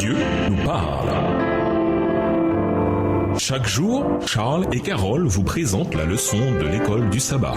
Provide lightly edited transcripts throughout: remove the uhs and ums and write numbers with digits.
Dieu nous parle. Chaque jour, Charles et Carole vous présentent la leçon de l'école du sabbat.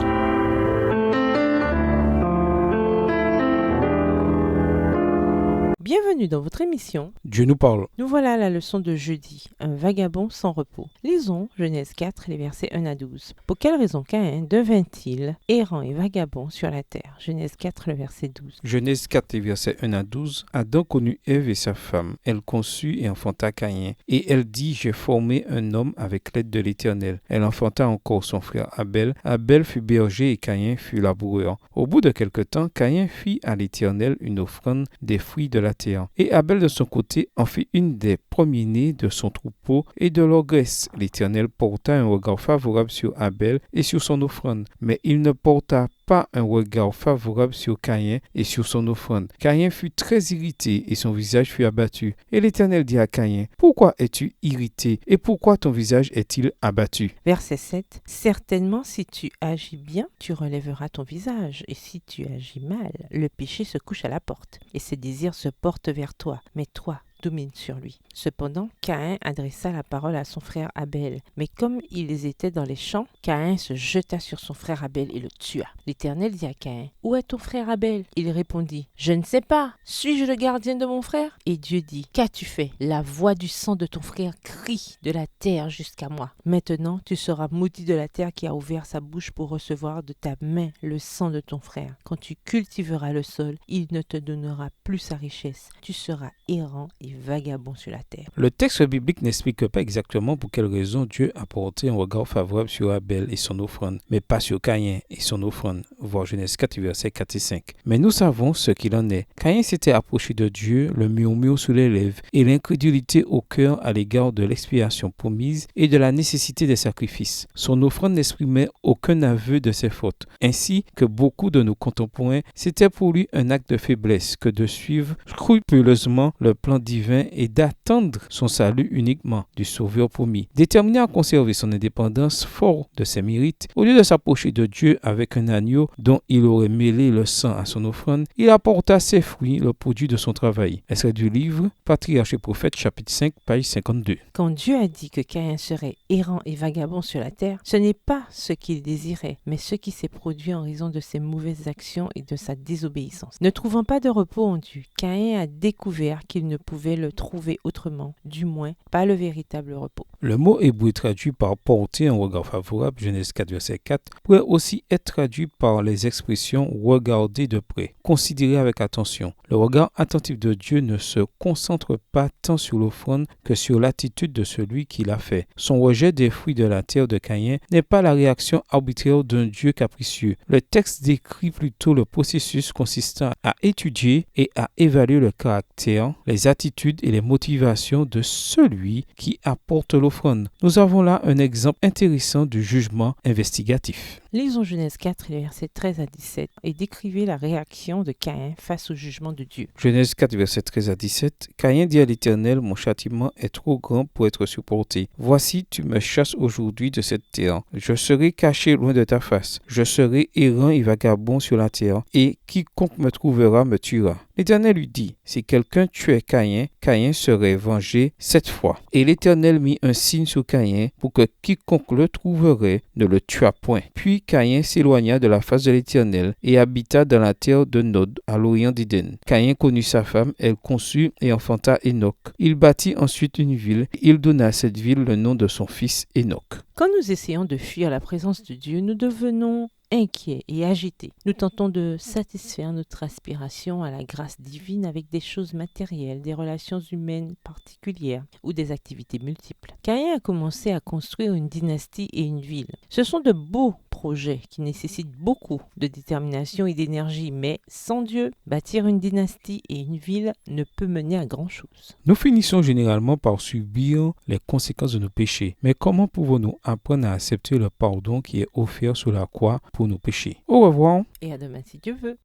Bienvenue dans votre émission. Dieu nous parle. Nous voilà à la leçon de jeudi, un vagabond sans repos. Lisons Genèse 4, les versets 1 à 12. Pour quelle raison Caïn devint-il errant et vagabond sur la terre? Genèse 4, le verset 12. Genèse 4, les versets 1 à 12. Adam connut Ève et sa femme. Elle conçut et enfanta Caïn. Et elle dit, j'ai formé un homme avec l'aide de l'Éternel. Elle enfanta encore son frère Abel. Abel fut berger et Caïn fut laboureur. Au bout de quelque temps, Caïn fit à l'Éternel une offrande des fruits de la terre. Et Abel de son côté en fit une des premiers-nés de son troupeau et de leur graisse. L'Éternel porta un regard favorable sur Abel et sur son offrande, mais il ne porta pas un regard favorable sur Caïn et sur son offrande. Caïn fut très irrité et son visage fut abattu. Et l'Éternel dit à Caïn, pourquoi es-tu irrité et pourquoi ton visage est-il abattu? Verset 7. Certainement, si tu agis bien, tu relèveras ton visage, et si tu agis mal, le péché se couche à la porte, et ses désirs se portent vers toi, mais toi, domine sur lui. Cependant, Caïn adressa la parole à son frère Abel. Mais comme ils étaient dans les champs, Caïn se jeta sur son frère Abel et le tua. L'Éternel dit à Caïn, « Où est ton frère Abel ?» Il répondit, « Je ne sais pas. Suis-je le gardien de mon frère ?» Et Dieu dit, « Qu'as-tu fait ? La voix du sang de ton frère crie de la terre jusqu'à moi. Maintenant, tu seras maudit de la terre qui a ouvert sa bouche pour recevoir de ta main le sang de ton frère. Quand tu cultiveras le sol, il ne te donnera plus sa richesse. Tu seras errant et vagabond sur la terre. » Le texte biblique n'explique pas exactement pour quelle raison Dieu a porté un regard favorable sur Abel et son offrande, mais pas sur Caïn et son offrande. Voir Genèse 4, versets 4 et 5. Mais nous savons ce qu'il en est. Caïn s'était approché de Dieu, le murmure sous les lèvres et l'incrédulité au cœur à l'égard de l'expiation promise et de la nécessité des sacrifices. Son offrande n'exprimait aucun aveu de ses fautes. Ainsi que beaucoup de nos contemporains, c'était pour lui un acte de faiblesse que de suivre scrupuleusement le plan divin et d'attendre son salut uniquement du Sauveur promis. Déterminé à conserver son indépendance fort de ses mérites, au lieu de s'approcher de Dieu avec un agneau dont il aurait mêlé le sang à son offrande, il apporta ses fruits, le produit de son travail. Extrait du livre Patriarches et Prophètes, chapitre 5, page 52. Quand Dieu a dit que Caïn serait errant et vagabond sur la terre, ce n'est pas ce qu'il désirait, mais ce qui s'est produit en raison de ses mauvaises actions et de sa désobéissance. Ne trouvant pas de repos en Dieu, Caïn a découvert qu'il ne pouvait le trouver autrement, du moins pas le véritable repos. Le mot hébreu traduit par porter un regard favorable, Genèse 4, verset 4, pourrait aussi être traduit par les expressions regarder de près, considérer avec attention. Le regard attentif de Dieu ne se concentre pas tant sur l'offrande que sur l'attitude de celui qui l'a fait. Son rejet des fruits de la terre de Caïn n'est pas la réaction arbitraire d'un Dieu capricieux. Le texte décrit plutôt le processus consistant à étudier et à évaluer le caractère, les attitudes et les motivations de celui qui apporte l'offrande. Nous avons là un exemple intéressant du jugement investigatif. Lisons Genèse 4, les versets 13 à 17 et décrivez la réaction de Caïn face au jugement de Dieu. Genèse 4, versets 13 à 17. Caïn dit à l'Éternel, mon châtiment est trop grand pour être supporté. Voici, tu me chasses aujourd'hui de cette terre. Je serai caché loin de ta face. Je serai errant et vagabond sur la terre, et quiconque me trouvera me tuera. L'Éternel lui dit, si quelqu'un tuait Caïn, Caïn serait vengé 7 fois. Et l'Éternel mit un signe sur Caïn pour que quiconque le trouverait ne le tuât point. Puis Caïn s'éloigna de la face de l'Éternel et habita dans la terre de Nod, à l'orient d'Éden. Caïn connut sa femme, elle conçut et enfanta Enoch. Il bâtit ensuite une ville, il donna à cette ville le nom de son fils Enoch. Quand nous essayons de fuir la présence de Dieu, nous devenons inquiets et agités. Nous tentons de satisfaire notre aspiration à la grâce divine avec des choses matérielles, des relations humaines particulières ou des activités multiples. Caïn a commencé à construire une dynastie et une ville. Ce sont de beaux projets qui nécessitent beaucoup de détermination et d'énergie, mais sans Dieu, bâtir une dynastie et une ville ne peut mener à grand-chose. Nous finissons généralement par subir les conséquences de nos péchés. Mais comment pouvons-nous apprendre à accepter le pardon qui est offert sur la croix pour nos péchés? Au revoir. Et à demain si Dieu veut.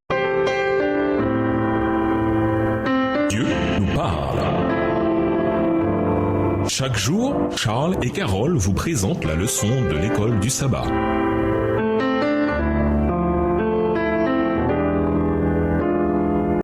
Dieu nous parle. Chaque jour, Charles et Carole vous présentent la leçon de l'école du sabbat.